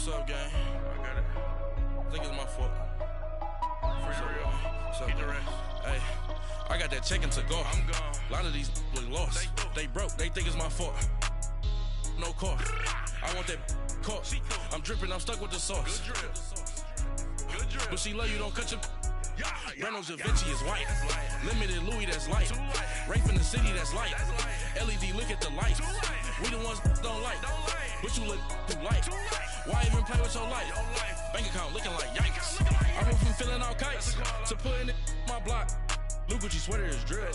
What's up, gang? I got it. I think it's my fault. For real. What's up, the rest. Hey, I got that chicken to go. I'm gone. A lot of these look lost. They broke. They think it's my fault. No car. I want that caught. I'm dripping. I'm stuck with the sauce. Good drip. But she love you. Don't cut your. Reynolds Da Vinci is white. Limited Louis, that's light. Rape in the city, that's light. LED, look at the light. We the ones don't like. But you look too light. Why even play with your life? Bank account looking like yikes. I went from filling out kites to putting it in my block. Blue Gucci sweater is drill.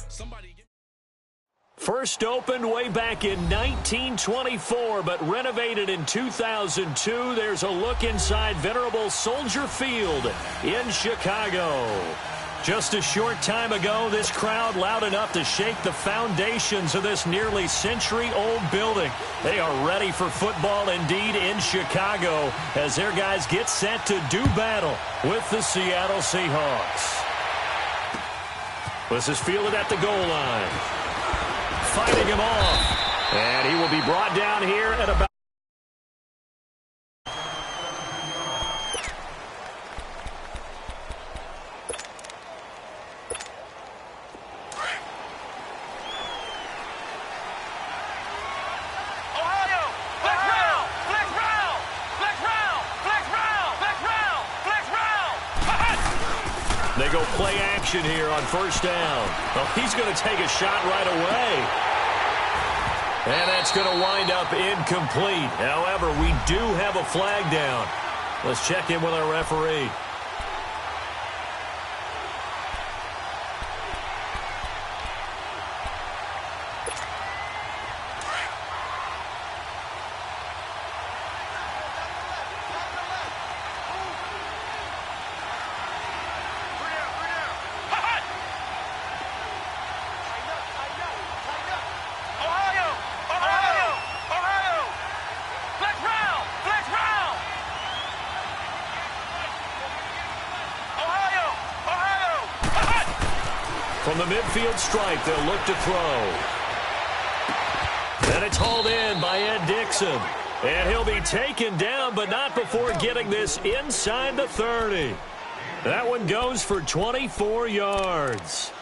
Somebody get. First opened way back in 1924, but renovated in 2002. There's a look inside venerable Soldier Field in Chicago. Just a short time ago, this crowd loud enough to shake the foundations of this nearly century-old building. They are ready for football indeed in Chicago as their guys get set to do battle with the Seattle Seahawks. This is fielded at the goal line. Fighting him off. And he will be brought down here at about. They go play action here on first down. Oh, he's going to take a shot right away. And that's going to wind up incomplete. However, we do have a flag down. Let's check in with our referee. From the midfield stripe, they'll look to throw. And it's hauled in by Ed Dixon. And he'll be taken down, but not before getting this inside the 30. That one goes for 24 yards.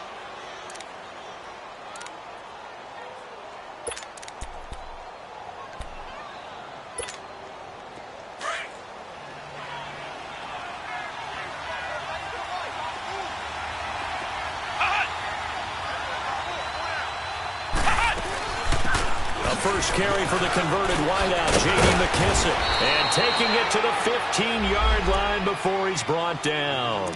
First carry for the converted wideout, J.D. McKissick. And taking it to the 15-yard line before he's brought down.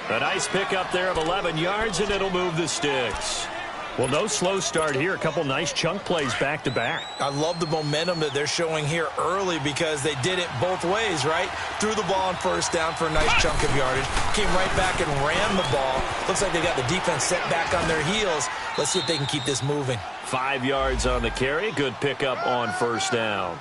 A nice pickup there of 11 yards, and it'll move the sticks. Well, no slow start here. A couple nice chunk plays back-to-back. I love the momentum that they're showing here early because they did it both ways, right? Threw the ball on first down for a nice chunk of yardage. Came right back and ran the ball. Looks like they got the defense set back on their heels. Let's see if they can keep this moving. 5 yards on the carry. Good pickup on first down.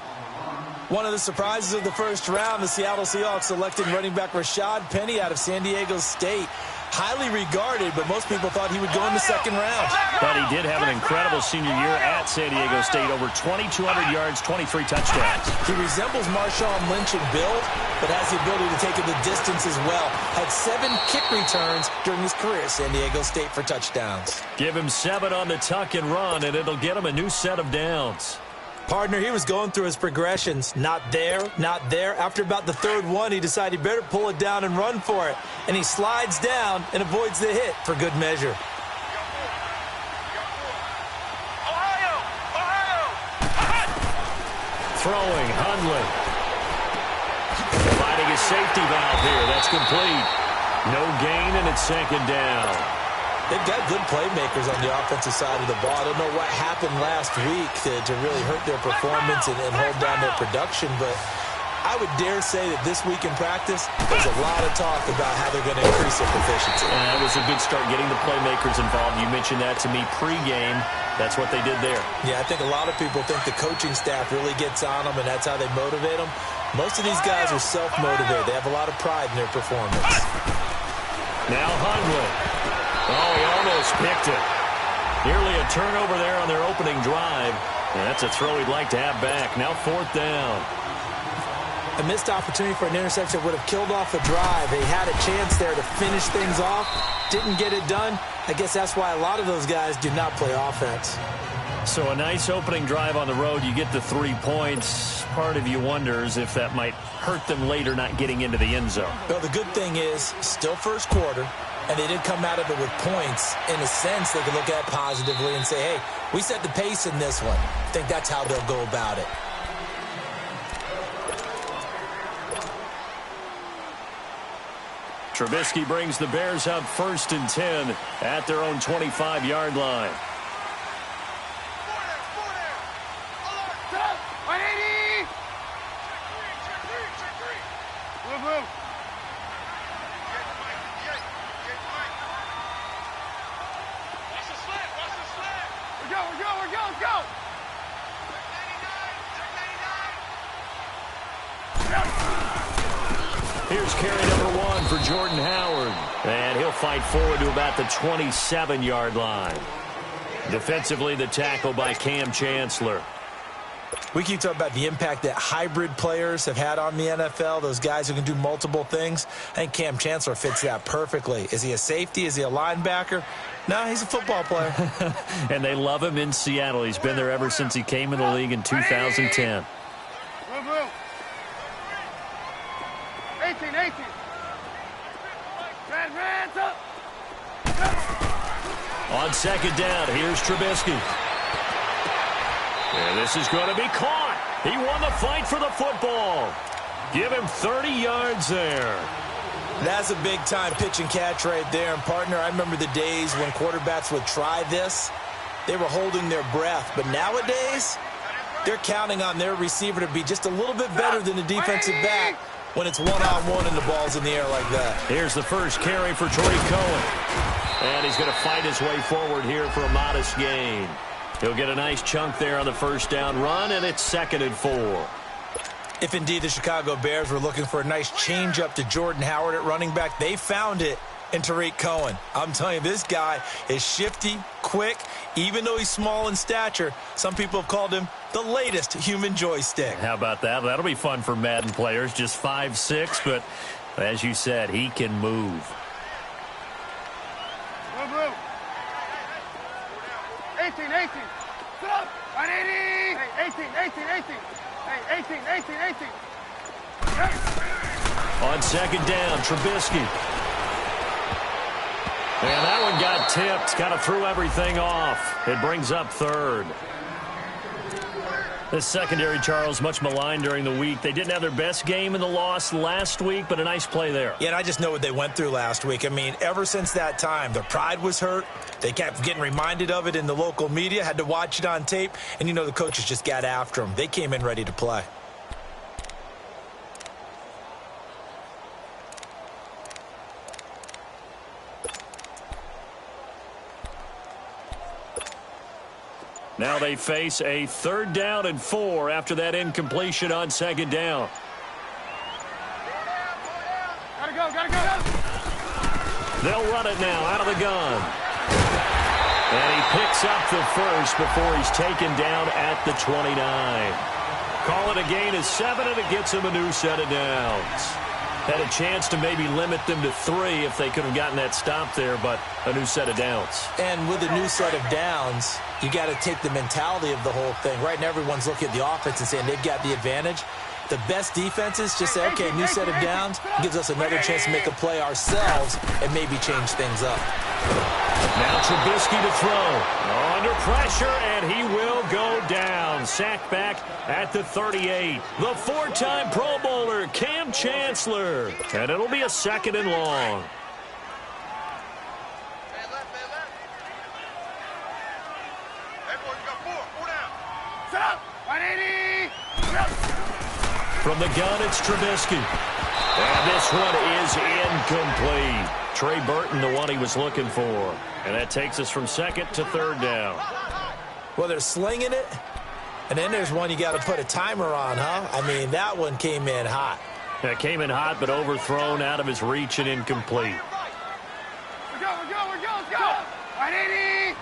One of the surprises of the first round, the Seattle Seahawks selecting running back Rashad Penny out of San Diego State. Highly regarded, but most people thought he would go in the second round. But he did have an incredible senior year at San Diego State. Over 2,200 yards, 23 touchdowns. He resembles Marshawn Lynch in build, but has the ability to take it the distance as well. Had 7 kick returns during his career at San Diego State for touchdowns. Give him 7 on the tuck and run, and it'll get him a new set of downs. Partner, he was going through his progressions. Not there, not there. After about the third one, he decided he better pull it down and run for it. And he slides down and avoids the hit for good measure. Throwing, Hundley. Finding his safety valve here. That's complete. No gain, and it's second down. They've got good playmakers on the offensive side of the ball. I don't know what happened last week to really hurt their performance and hold down their production, but I would dare say that this week in practice, there's a lot of talk about how they're going to increase their proficiency. That was a good start getting the playmakers involved. You mentioned that to me pregame. That's what they did there. Yeah, I think a lot of people think the coaching staff really gets on them, and that's how they motivate them. Most of these guys are self-motivated. They have a lot of pride in their performance. Now Hundley. Oh, he almost picked it. Nearly a turnover there on their opening drive. And that's a throw he'd like to have back. Now 4th down. A missed opportunity for an interception would have killed off a drive. They had a chance there to finish things off. Didn't get it done. I guess that's why a lot of those guys do not play offense. So a nice opening drive on the road. You get the 3 points. Part of you wonders if that might hurt them later not getting into the end zone. Well, the good thing is, still first quarter, and they did come out of it with points. In a sense, they could look at it positively and say, hey, we set the pace in this one. I think that's how they'll go about it. Trubisky brings the Bears up 1st and 10 at their own 25-yard line. Here's carry number 1 for Jordan Howard. And he'll fight forward to about the 27-yard line. Defensively, the tackle by Cam Chancellor. We keep talking about the impact that hybrid players have had on the NFL, those guys who can do multiple things. I think Cam Chancellor fits that perfectly. Is he a safety? Is he a linebacker? No, he's a football player. And they love him in Seattle. He's been there ever since he came in the league in 2010. 18. Hands up. On second down, here's Trubisky. And this is going to be caught. He won the fight for the football. Give him 30 yards there. That's a big-time pitch and catch right there. And, partner, I remember the days when quarterbacks would try this. They were holding their breath. But nowadays, they're counting on their receiver to be just a little bit better than the defensive back when it's one-on-one and the ball's in the air like that. Here's the first carry for Tariq Cohen. And he's going to fight his way forward here for a modest gain. He'll get a nice chunk there on the first down run, and it's 2nd and 4. If indeed the Chicago Bears were looking for a nice change-up to Jordan Howard at running back, they found it in Tariq Cohen. I'm telling you, this guy is shifty, quick. Even though he's small in stature, some people have called him the latest human joystick. How about that? That'll be fun for Madden players. Just 5'6", but as you said, he can move. Move. 18. Sit up. 180. Hey, 18. Hey, 18. On second down, Trubisky. And that one got tipped. Kind of threw everything off. It brings up 3rd. This secondary, Charles, much maligned during the week. They didn't have their best game in the loss last week, but a nice play there. Yeah, and I just know what they went through last week. I mean, ever since that time, their pride was hurt. They kept getting reminded of it in the local media, had to watch it on tape, and you know the coaches just got after them. They came in ready to play. Now they face a 3rd down and 4 after that incompletion on second down. Gotta go. They'll run it now out of the gun. And he picks up the first before he's taken down at the 29. Call it a gain of 7, and it gets him a new set of downs. Had a chance to maybe limit them to 3 if they could have gotten that stop there, but a new set of downs. And with a new set of downs, you got to take the mentality of the whole thing. Right now, everyone's looking at the offense and saying they've got the advantage. The best defenses just say, okay, new set of downs, gives us another chance to make a play ourselves and maybe change things up. Now Trubisky to throw. Under pressure, and he will go down. Sacked back at the 38. The 4-time Pro Bowler, Cam Chancellor. And it'll be a 2nd and long. Sit up. 180. From the gun, it's Trubisky. And this one is incomplete. Trey Burton, the one he was looking for. And that takes us from 2nd to 3rd down. Well, they're slinging it. And then there's one you got to put a timer on, huh? I mean, that one came in hot. That came in hot, but overthrown, out of his reach, and incomplete. We're go. Let's go. 180.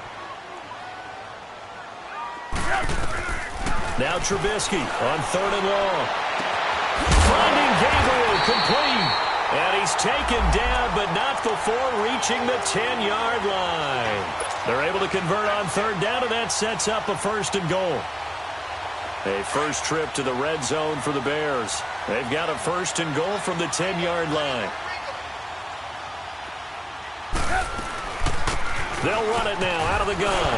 Now Trubisky on 3rd and long. Finding Gabriel complete. And he's taken down, but not before reaching the 10-yard line. They're able to convert on third down, and that sets up a 1st and goal. A first trip to the red zone for the Bears. They've got a 1st and goal from the 10-yard line. They'll run it now out of the gun.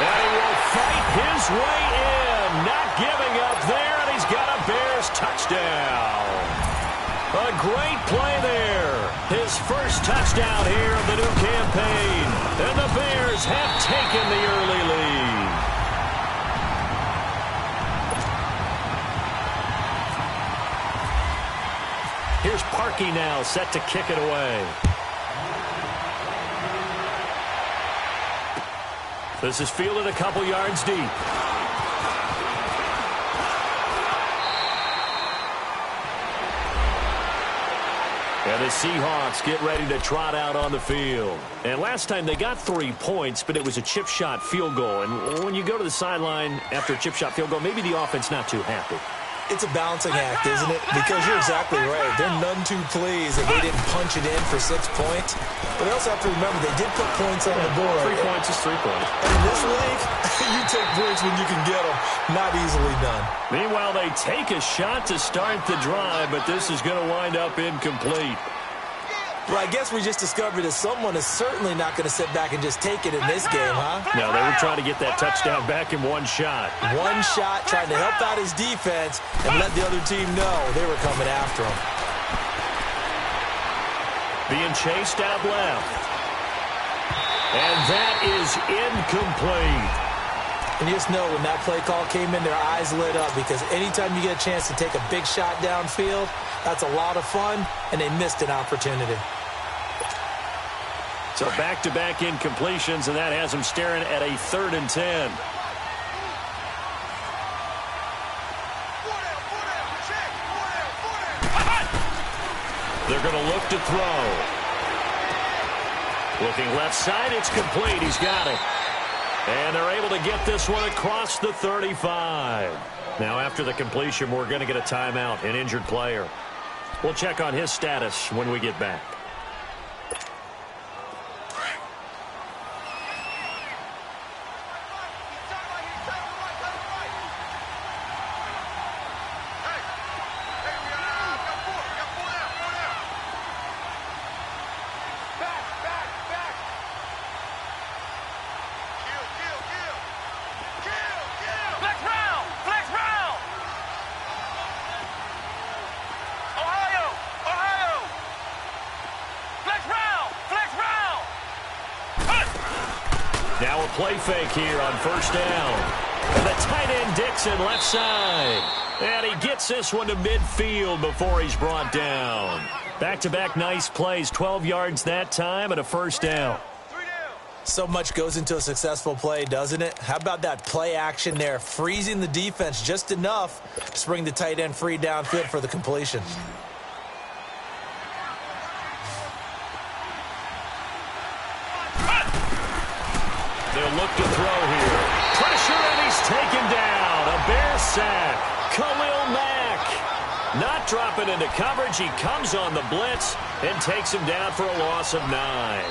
And he will fight his way in. Not giving up there, and he's got a Bears touchdown. A great play there. His first touchdown here of the new campaign. And the Bears have taken the early lead. Here's Parkey now, set to kick it away. This is fielded a couple yards deep. And the Seahawks get ready to trot out on the field. And last time they got 3 points, but it was a chip shot field goal. And when you go to the sideline after a chip shot field goal, maybe the offense not too happy. It's a balancing act, isn't it? Because you're exactly right. They're none too pleased that they didn't punch it in for 6 points. But they also have to remember they did put points on the board. 3 points is 3 points. And in this league, you take points when you can get them. Not easily done. Meanwhile, they take a shot to start the drive, but this is going to wind up incomplete. Well, I guess we just discovered that someone is certainly not going to sit back and just take it in this game, huh? No, they were trying to get that touchdown back in one shot. One shot, trying to help out his defense and let the other team know they were coming after him. Being chased out left. And that is incomplete. And you just know when that play call came in, their eyes lit up because anytime you get a chance to take a big shot downfield, that's a lot of fun, and they missed an opportunity. So back-to-back incompletions, and that has them staring at a 3rd and 10. They're going to look to throw. Looking left side, it's complete. He's got it. And they're able to get this one across the 35. Now, after the completion, we're going to get a timeout, an injured player. We'll check on his status when we get back. Now a play fake here on 1st down. And the tight end Dixon left side. And he gets this one to midfield before he's brought down. Back-to-back nice plays, 12 yards that time and a 1st down. So much goes into a successful play, doesn't it? How about that play action there, freezing the defense just enough to bring the tight end free downfield for the completion. They'll look to throw here. Pressure, and he's taken down. A Bear sack. Khalil Mack not dropping into coverage. He comes on the blitz and takes him down for a loss of 9.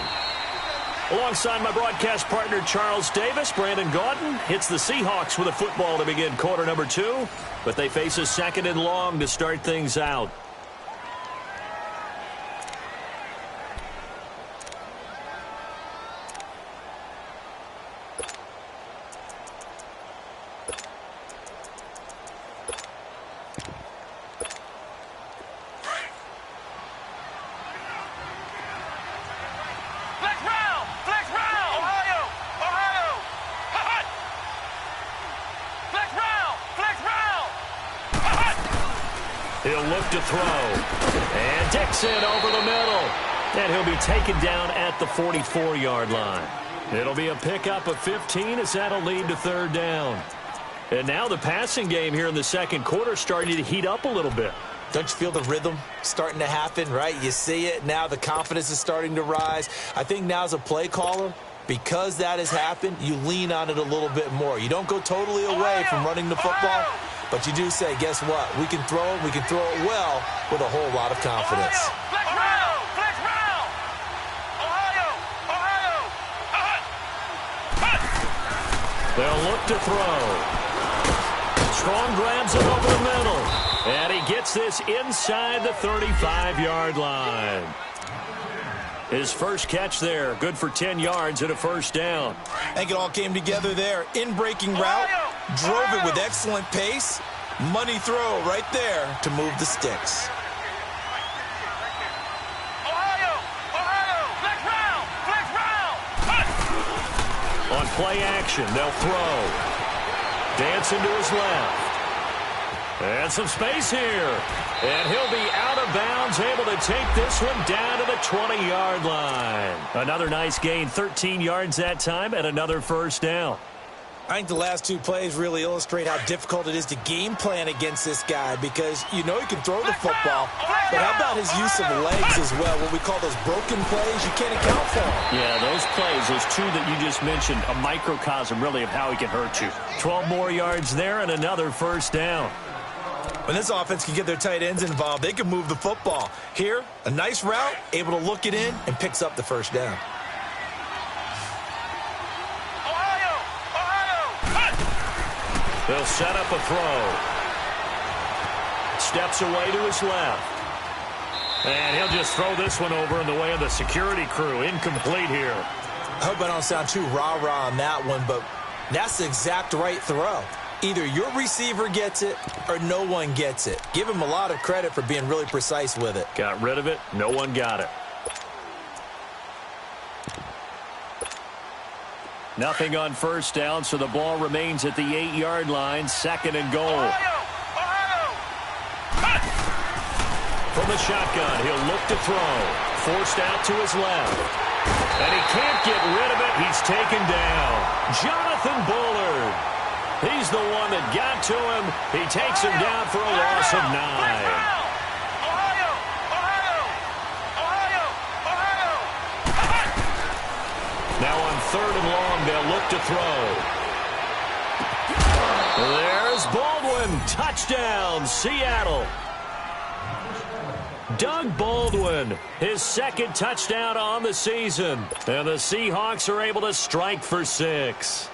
Alongside my broadcast partner, Charles Davis, Brandon Gaudin hits the Seahawks with a football to begin quarter number 2, but they face a 2nd and long to start things out. He'll look to throw. And Dixon over the middle. And he'll be taken down at the 44-yard line. It'll be a pickup of 15 as that'll lead to 3rd down. And now the passing game here in the 2nd quarter starting to heat up a little bit. Don't you feel the rhythm starting to happen, right? You see it. Now the confidence is starting to rise. I think now as a play caller, because that has happened, you lean on it a little bit more. You don't go totally away from running the football, But you do say, guess what? We can throw it. We can throw it well with a whole lot of confidence. Flex round! Flex round! Ohio! Ohio! They'll look to throw. Strong grabs it over the middle. And he gets this inside the 35-yard line. His first catch there, good for 10 yards and a first down. I think it all came together there. In-breaking route, drove it with excellent pace. Money throw right there to move the sticks. Ohio! Ohio! Flex round! Flex round! On play action, they'll throw. Dancing to his left. And some space here. And he'll be out of bounds, able to take this one down to the 20-yard line. Another nice gain, 13 yards that time, and another first down. I think the last two plays really illustrate how difficult it is to game plan against this guy because you know he can throw the football, but how about his use of legs as well, what we call those broken plays? You can't account for them. Yeah, those plays, those two that you just mentioned, a microcosm really of how he can hurt you. 12 more yards there and another first down. When this offense can get their tight ends involved, they can move the football. Here, a nice route, able to look it in, and picks up the first down. They'll set up a throw. Steps away to his left. And he'll just throw this one over in the way of the security crew. Incomplete here. I hope I don't sound too rah-rah on that one, but that's the exact right throw. Either your receiver gets it or no one gets it. Give him a lot of credit for being really precise with it. Got rid of it. No one got it. Nothing on first down, so the ball remains at the 8-yard line. Second and goal. From the shotgun, he'll look to throw. Forced out to his left. And he can't get rid of it. He's taken down. Jonathan Bullard. He's the one that got to him. He takes him down for a loss of 9. Now on third and long, they'll look to throw. There's Baldwin. Touchdown, Seattle. Doug Baldwin, his second touchdown on the season. And the Seahawks are able to strike for 6.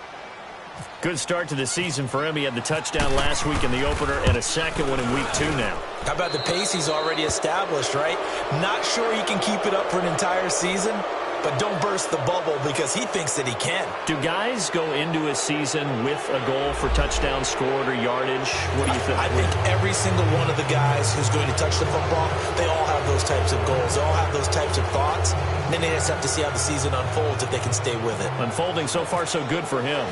Good start to the season for him. He had the touchdown last week in the opener and a second one in week 2 now. How about the pace he's already established, right? Not sure he can keep it up for an entire season, but don't burst the bubble because he thinks that he can. Do guys go into a season with a goal for touchdown scored or yardage? What do you think? I think every single one of the guys who's going to touch the football, they all have those types of goals. They all have those types of thoughts. And then they just have to see how the season unfolds if they can stay with it. Unfolding so far so good for him.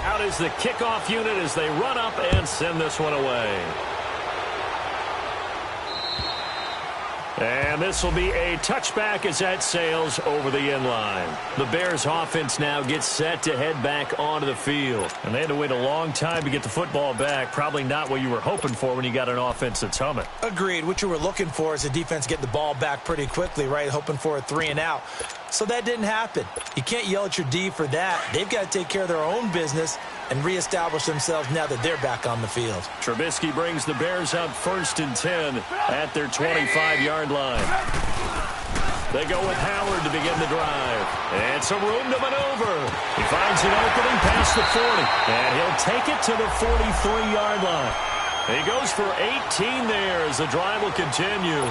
Out is the kickoff unit as they run up and send this one away. And this will be a touchback as that sails over the end line. The Bears offense now gets set to head back onto the field. And they had to wait a long time to get the football back. Probably not what you were hoping for when you got an offense that's humming. Agreed. What you were looking for is the defense getting the ball back pretty quickly, right? Hoping for a 3 and out. So that didn't happen. You can't yell at your D for that. They've got to take care of their own business and reestablish themselves now that they're back on the field. Trubisky brings the Bears out 1st and 10 at their 25-yard line. They go with Howard to begin the drive. And some room to maneuver. He finds an opening past the 40. And he'll take it to the 43-yard line. He goes for 18 there as the drive will continue.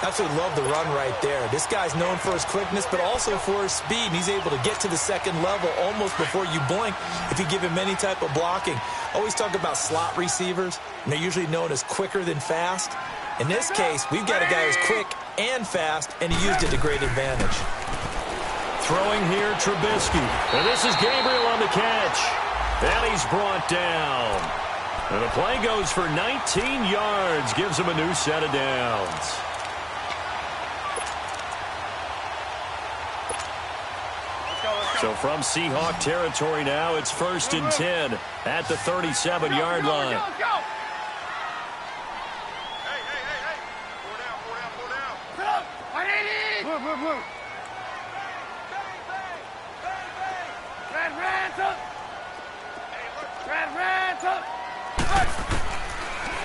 Absolutely love the run right there. This guy's known for his quickness, but also for his speed. And he's able to get to the second level almost before you blink if you give him any type of blocking. Always talk about slot receivers, and they're usually known as quicker than fast. In this case, we've got a guy who's quick and fast, and he used it to great advantage. Throwing here, Trubisky. And this is Gabriel on the catch. And he's brought down. And the play goes for 19 yards, gives him a new set of downs. So from Seahawk territory now, it's 1st and 10 at the 37-yard line. Let's go. Hey. 4 down. Sit up. 180. Move. Red, ransom. Red, ransom.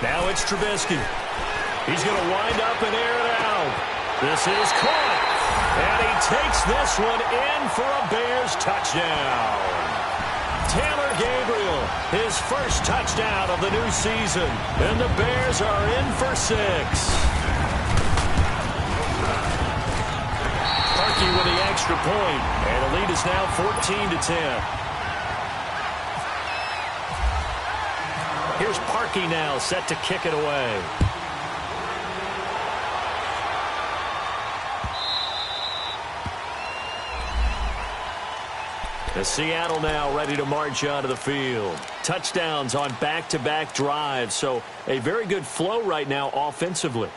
Now it's Trubisky. He's going to wind up and air it out. This is caught. And he takes this one in for a Bears touchdown. Taylor Gabriel, his first touchdown of the new season. And the Bears are in for 6. Parkey with the extra point. And the lead is now 14-10. Here's Parkey now, set to kick it away. The Seattle now ready to march onto the field. Touchdowns on back-to-back drives, so a very good flow right now offensively.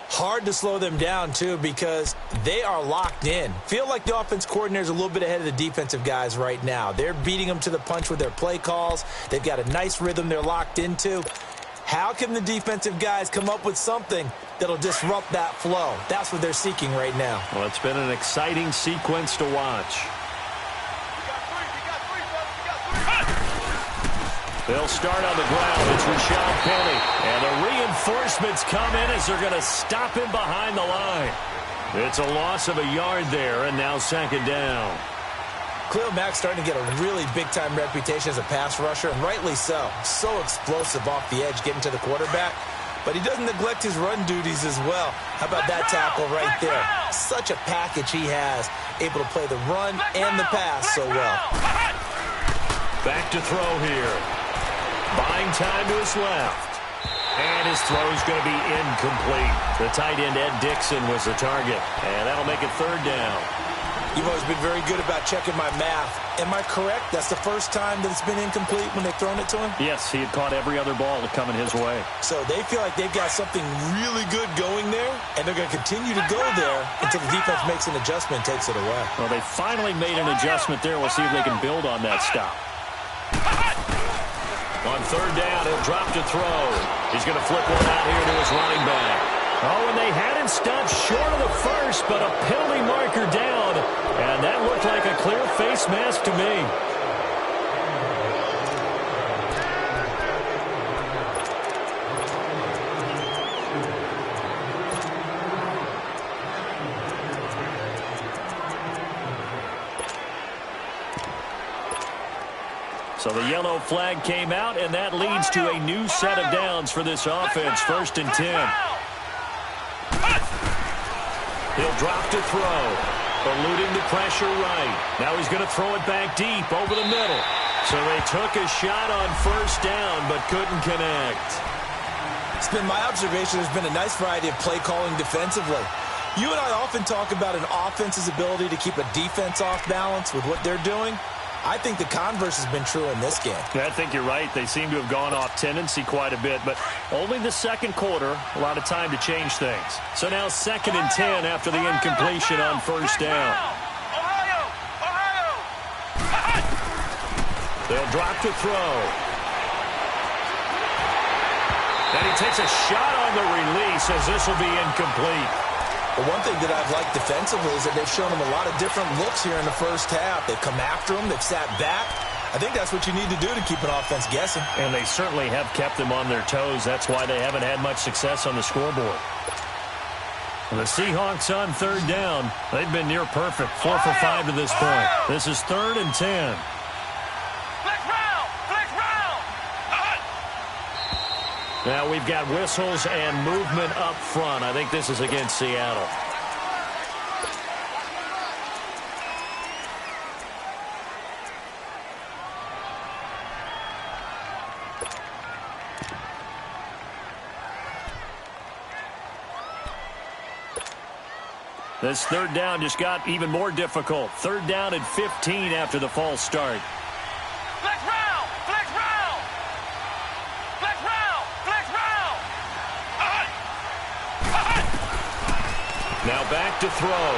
Hard to slow them down, too, because they are locked in. Feel like the offense coordinator is a little bit ahead of the defensive guys right now. They're beating them to the punch with their play calls. They've got a nice rhythm they're locked into. How can the defensive guys come up with something that'll disrupt that flow? That's what they're seeking right now. Well, it's been an exciting sequence to watch. They'll start on the ground. It's Rashad Penny. And the reinforcements come in as they're going to stop him behind the line. It's a loss of a yard there, and now second down. Khalil Mack's starting to get a really big-time reputation as a pass rusher, and rightly so. So explosive off the edge, getting to the quarterback. But he doesn't neglect his run duties as well. How about that tackle right there? Such a package he has, able to play the run and the pass so well. Back to throw here. Buying time to his left. And his throw is going to be incomplete. The tight end, Ed Dixon, was the target. And that'll make it third down. You've always been very good about checking my math. Am I correct? That's the first time that it's been incomplete when they've thrown it to him? Yes, he had caught every other ball coming his way. So they feel like they've got something really good going there, and they're going to continue to go there until the defense makes an adjustment and takes it away. Well, they finally made an adjustment there. We'll see if they can build on that stop. On third down, he'll drop to throw. He's going to flip one out here to his running back. Oh, and they had him stopped short of the first, but a penalty marker down. And that looked like a clear face mask to me. So the yellow flag came out, and that leads to a new set of downs for this offense. 1st and 10. He'll drop to throw. Eluding the pressure right. Now he's going to throw it back deep over the middle. So they took a shot on 1st down, but couldn't connect. It's been my observation there's been a nice variety of play calling defensively. You and I often talk about an offense's ability to keep a defense off balance with what they're doing. I think the converse has been true in this game. I think you're right. They seem to have gone off tendency quite a bit, but only the second quarter, a lot of time to change things. So now 2nd and 10 after the incompletion on 1st down. They'll drop to throw. And he takes a shot on the release as this will be incomplete. But one thing that I've liked defensively is that they've shown them a lot of different looks here in the first half. They've come after them. They've sat back. I think that's what you need to do to keep an offense guessing. And they certainly have kept them on their toes. That's why they haven't had much success on the scoreboard. The Seahawks on 3rd down. They've been near perfect. 4 for 5 to this point. This is 3rd and 10. Now we've got whistles and movement up front. I think this is against Seattle. This 3rd down just got even more difficult. 3rd down and 15 after the false start. Now back to throw.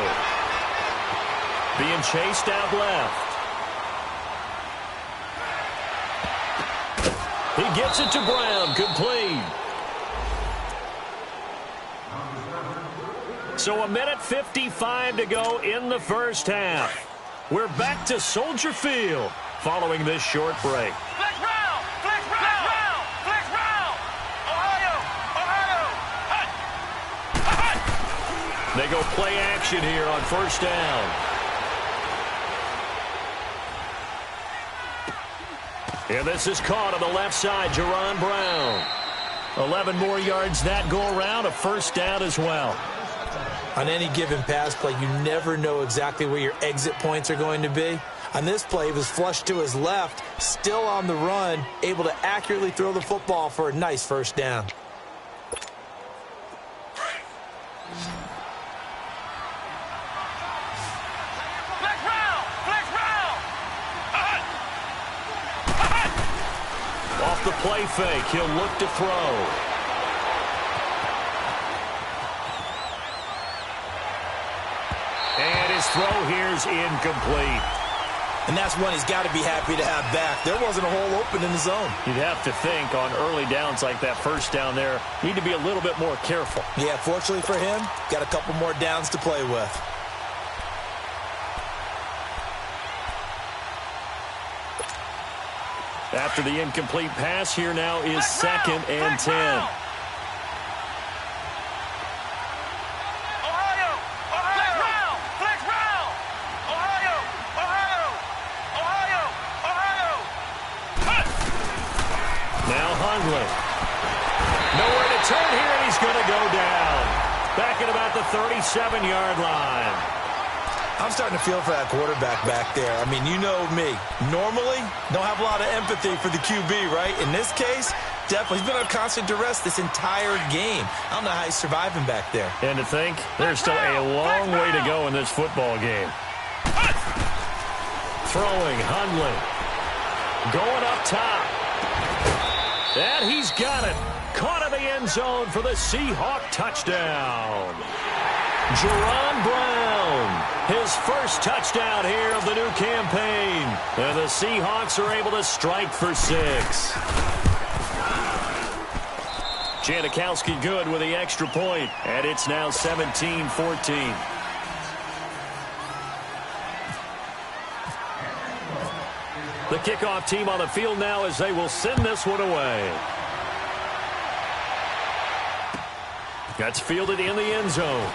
Being chased out left. He gets it to Brown, complete. So 1:55 to go in the first half. We're back to Soldier Field following this short break. Flex round! Flex round! Flex round! Ohio! They go play action here on first down. And this is caught on the left side, Jerron Brown. 11 more yards that go around, a first down as well. On any given pass play, you never know exactly where your exit points are going to be. On this play, he was flushed to his left, still on the run, able to accurately throw the football for a nice first down. Off the play fake, he'll look to throw. And his throw here's incomplete. And that's one he's got to be happy to have back. There wasn't a hole open in the zone. You'd have to think on early downs like that first down there, need to be a little bit more careful. Yeah, fortunately for him, got a couple more downs to play with. After the incomplete pass, here now is 2nd and 10. Nowhere to turn here, and he's going to go down. Back at about the 37-yard line. I'm starting to feel for that quarterback back there. I mean, you know me. Normally, don't have a lot of empathy for the QB, right? In this case, definitely. He's been under constant duress this entire game. I don't know how he's surviving back there. And to think, there's still a long way to go in this football game. Throwing, Hundley. Going up top. And he's got it. Caught in the end zone for the Seahawk touchdown. Jerron Brown, his first touchdown here of the new campaign. And the Seahawks are able to strike for 6. Janikowski good with the extra point. And it's now 17-14. The kickoff team on the field now as they will send this one away. That's fielded in the end zone.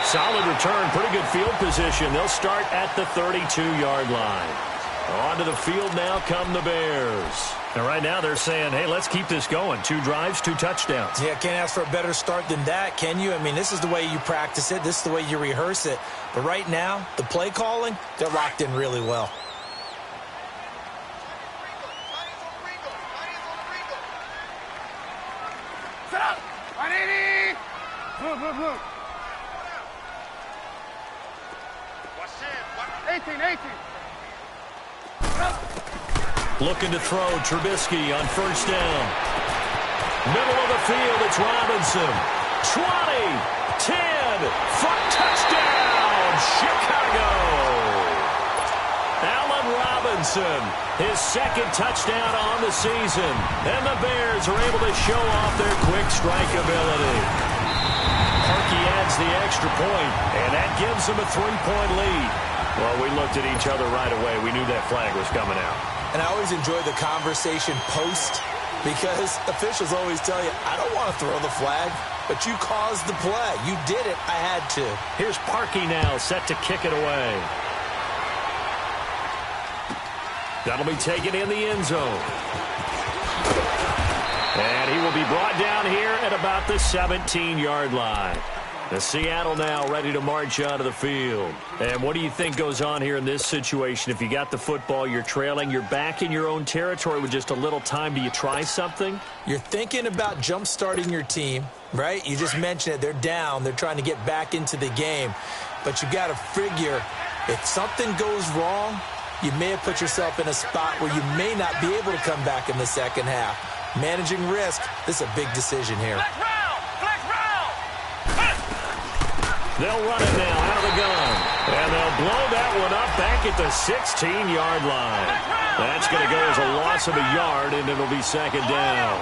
Solid return, pretty good field position. They'll start at the 32-yard line. Onto the field now come the Bears. And right now they're saying, hey, let's keep this going. 2 drives, 2 touchdowns. Yeah, can't ask for a better start than that, can you? I mean, this is the way you practice it. This is the way you rehearse it. But right now, the play calling, they're locked in really well. Set up! 180! Blue. What's in? 18. Looking to throw, Trubisky on first down. Middle of the field, it's Robinson. 20, 10, front touchdown, Chicago. Allen Robinson, his 2nd touchdown on the season. And the Bears are able to show off their quick strike ability. Parkey adds the extra point, and that gives them a 3-point lead. Well, we looked at each other right away. We knew that flag was coming out. And I always enjoy the conversation post because officials always tell you, I don't want to throw the flag, but you caused the play. You did it. I had to. Here's Parkey now set to kick it away. That'll be taken in the end zone. And he will be brought down here at about the 17-yard line. The Seattle now ready to march onto the field. And what do you think goes on here in this situation? If you got the football, you're trailing, you're back in your own territory with just a little time. Do you try something? You're thinking about jump-starting your team, right? You just mentioned it. They're down. They're trying to get back into the game. But you got to figure if something goes wrong, you may have put yourself in a spot where you may not be able to come back in the second half. Managing risk, this is a big decision here. They'll run it now out of the gun. And they'll blow that one up back at the 16-yard line. That's going to go as a loss of a yard, and it'll be 2nd down.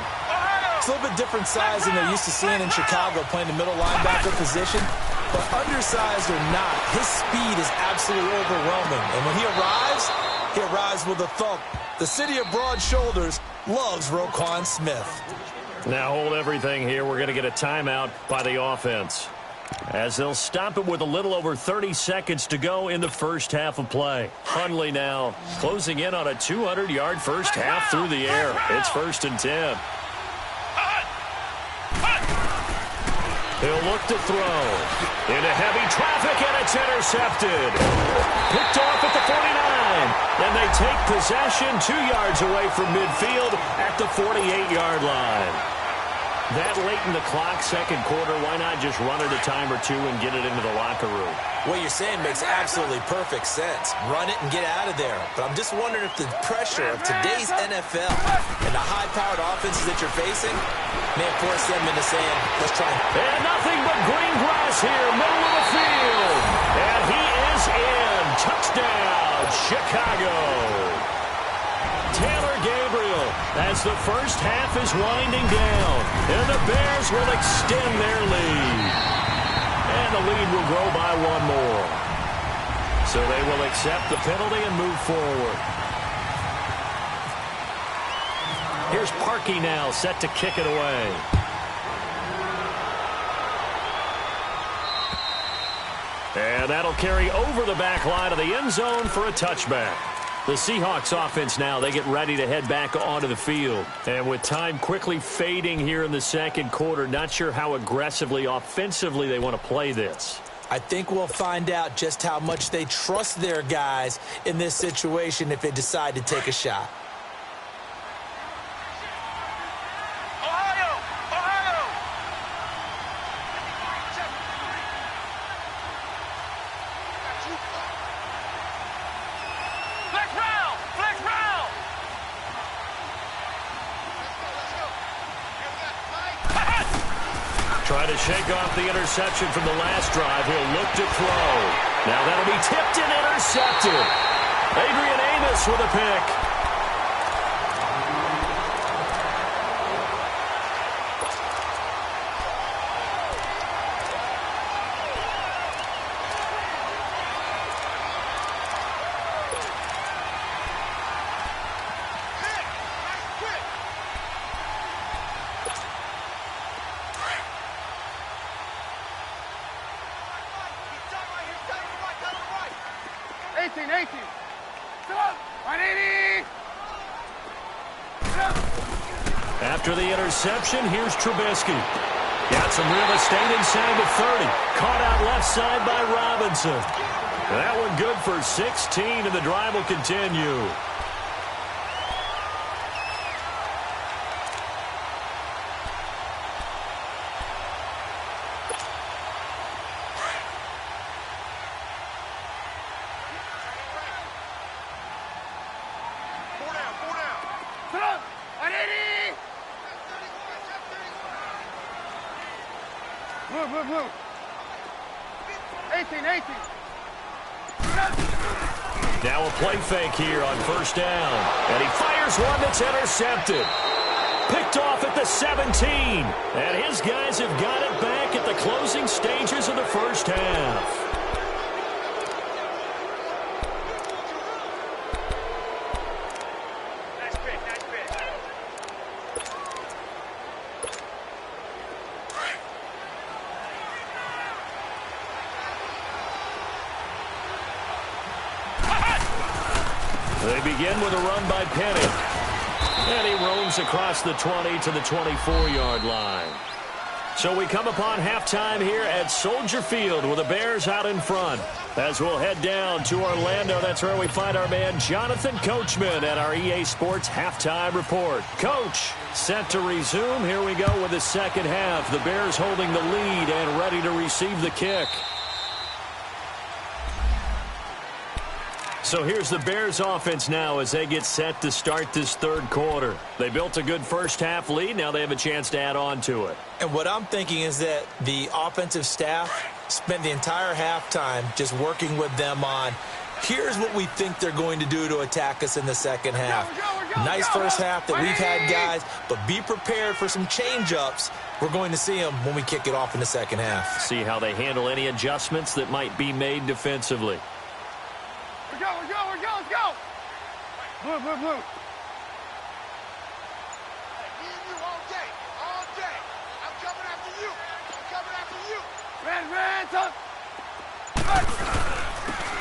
It's a little bit different size than they're used to seeing in Chicago, playing the middle linebacker position. But undersized or not, his speed is absolutely overwhelming. And when he arrives with a thump. The city of broad shoulders loves Roquan Smith. Now hold everything here. We're going to get a timeout by the offense, as they'll stop it with a little over 30 seconds to go in the first half of play. Hundley now closing in on a 200-yard first half through the air. It's 1st and 10. He'll look to throw. Into heavy traffic, and it's intercepted. Picked off at the 49. And they take possession 2 yards away from midfield at the 48-yard line. That late in the clock, second quarter, why not just run it a time or two and get it into the locker room? What you're saying makes absolutely perfect sense. Run it and get out of there. But I'm just wondering if the pressure of today's NFL and the high-powered offenses that you're facing may force them into saying, let's try. And nothing but green grass here, middle of the field. And he is in. Touchdown, Chicago. Taylor Gabriel as the first half is winding down. And the Bears will extend their lead. And the lead will grow by 1 more. So they will accept the penalty and move forward. Here's Parkey now, set to kick it away. And that'll carry over the back line of the end zone for a touchback. The Seahawks offense now, they get ready to head back onto the field. And with time quickly fading here in the second quarter, not sure how aggressively, offensively they want to play this. I think we'll find out just how much they trust their guys in this situation if they decide to take a shot. Trying to shake off the interception from the last drive. He'll look to throw. Now that'll be tipped and intercepted. Adrian Amos with a pick. After the interception, here's Trubisky. Got some real estate inside the 30. Caught out left side by Robinson. That one good for 16, and the drive will continue. Now a play fake here on first down. And he fires one that's intercepted. Picked off at the 17. And his guys have got it back at the closing stages of the first half. They begin with a run by Penny. And he roams across the 20 to the 24-yard line. So we come upon halftime here at Soldier Field with the Bears out in front. As we'll head down to Orlando, that's where we find our man Jonathan Coachman at our EA Sports Halftime Report. Coach, set to resume. Here we go with the second half. The Bears holding the lead and ready to receive the kick. So here's the Bears offense now as they get set to start this third quarter. They built a good first half lead. Now they have a chance to add on to it. And what I'm thinking is that the offensive staff spent the entire halftime just working with them on, here's what we think they're going to do to attack us in the second half. Nice first half that we've had, guys, but be prepared for some change-ups. We're going to see them when we kick it off in the second half. See how they handle any adjustments that might be made defensively. Let's go. Blue.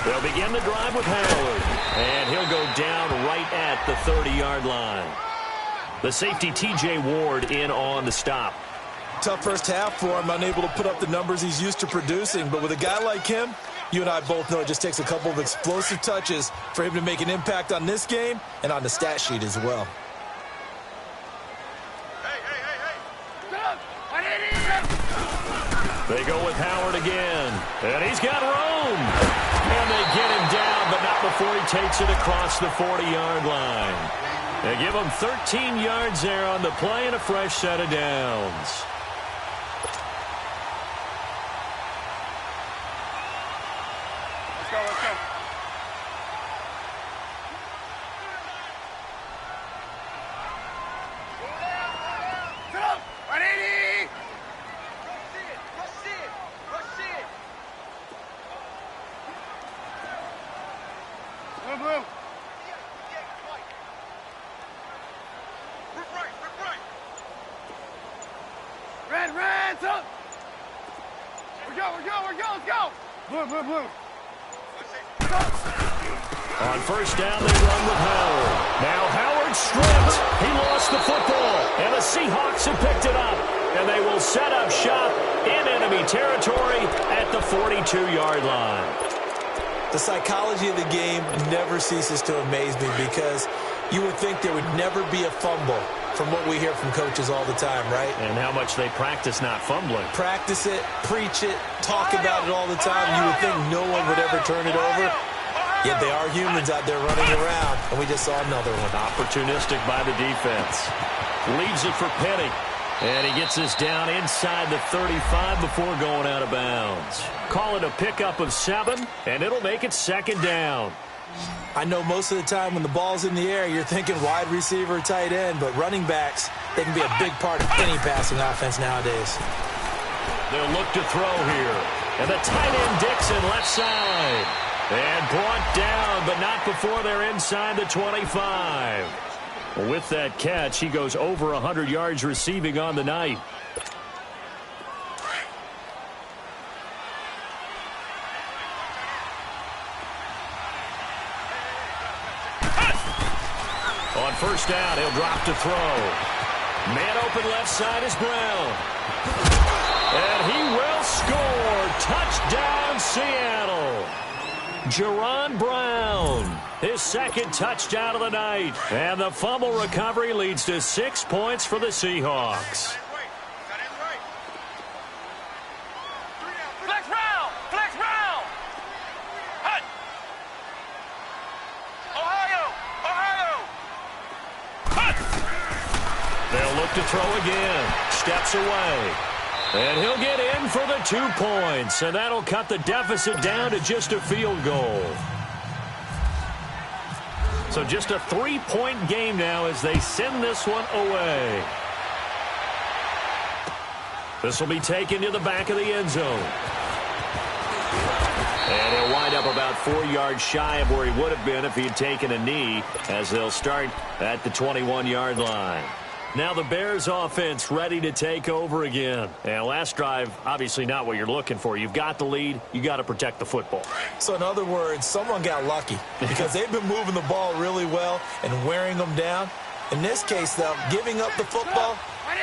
They'll begin the drive with Howard, and he'll go down right at the 30-yard line. The safety, T.J. Ward, in on the stop. Tough first half for him, unable to put up the numbers he's used to producing. But with a guy like him, you and I both know it just takes a couple of explosive touches for him to make an impact on this game and on the stat sheet as well. They go with Howard again, and he's got room. And they get him down, but not before he takes it across the 40-yard line. They give him 13 yards there on the play and a fresh set of downs. Let's go, let's go. Get up! 180! Rush in! Rush in! Boom, boom. Red, up! We're go, let's go! Blue. On first down, they run with Howard. Now Howard stripped. He lost the football, and the Seahawks have picked it up. And they will set up shop in enemy territory at the 42-yard line. The psychology of the game never ceases to amaze me because you would think there would never be a fumble from what we hear from coaches all the time, right? And how much they practice not fumbling. Practice it, preach it, talk about it all the time. You would think no one would ever turn it over. Yet they are humans out there running around, and we just saw another one. Opportunistic by the defense. Leaves it for Penny. And he gets this down inside the 35 before going out of bounds. Call it a pickup of 7, and it'll make it second down. I know most of the time when the ball's in the air, you're thinking wide receiver, tight end, but running backs, they can be a big part of any passing offense nowadays. They'll look to throw here. And the tight end Dixon left side. And brought down, but not before they're inside the 25. With that catch, he goes over 100 yards receiving on the night. On first down, he'll drop to throw. Man open left side is Brown. And he will score. Touchdown, Seattle. Jerron Brown, his second touchdown of the night. And the fumble recovery leads to 6 points for the Seahawks. Flex round! Hut! Ohio! Hut! They'll look to throw again. Steps away. And he'll get in for the 2 points. And that'll cut the deficit down to just a field goal. So just a 3-point game now as they send this one away. This will be taken to the back of the end zone. And he'll wind up about 4 yards shy of where he would have been if he had taken a knee, as they'll start at the 21-yard line. Now the Bears offense ready to take over again. And last drive, obviously not what you're looking for. You've got the lead. You got to protect the football. So in other words, someone got lucky because they've been moving the ball really well and wearing them down. In this case, though, giving up the football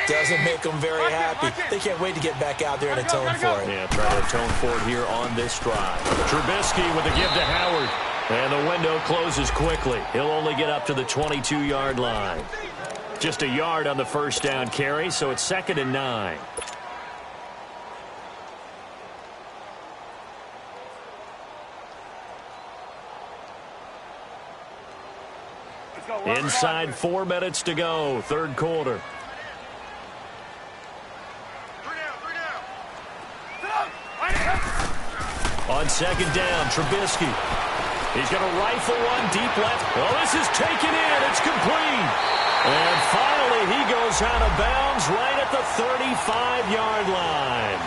doesn't make them very happy. They can't wait to get back out there and atone for it. Yeah, try to atone for it here on this drive. Trubisky with a give to Howard. And the window closes quickly. He'll only get up to the 22-yard line. Just a yard on the first down carry, so it's 2nd and 9. Inside 4 minutes to go, third quarter. On second down, Trubisky. He's going to rifle one deep left. Oh, this is taken in. It's complete. And finally, he goes out of bounds right at the 35-yard line.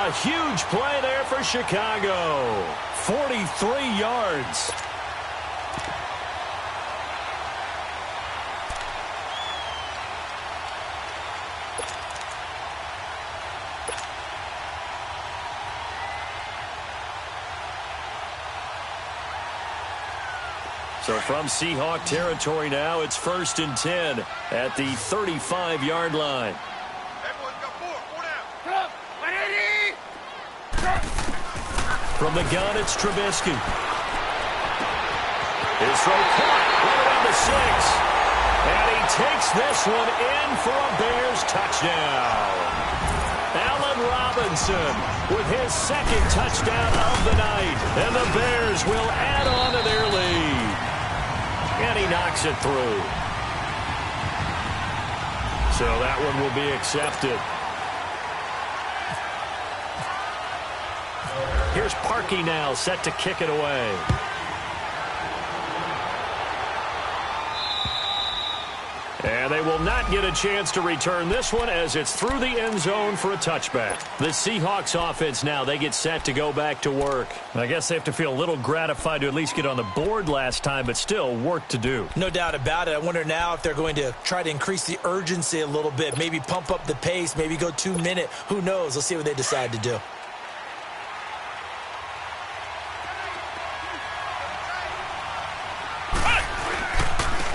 A huge play there for Chicago. 43 yards. So from Seahawk territory now, it's 1st and 10 at the 35-yard line. From the gun, it's Trubisky. His throw caught right around the 6. And he takes this one in for a Bears touchdown. Allen Robinson with his 2nd touchdown of the night. And the Bears will add on to their lead. And he knocks it through. So that one will be accepted. Here's Parkey now, set to kick it away. And they will not get a chance to return this one as it's through the end zone for a touchback. The Seahawks offense now, they get set to go back to work. I guess they have to feel a little gratified to at least get on the board last time, but still work to do. No doubt about it. I wonder now if they're going to try to increase the urgency a little bit, maybe pump up the pace, maybe go 2-minute. Who knows? Let's see what they decide to do.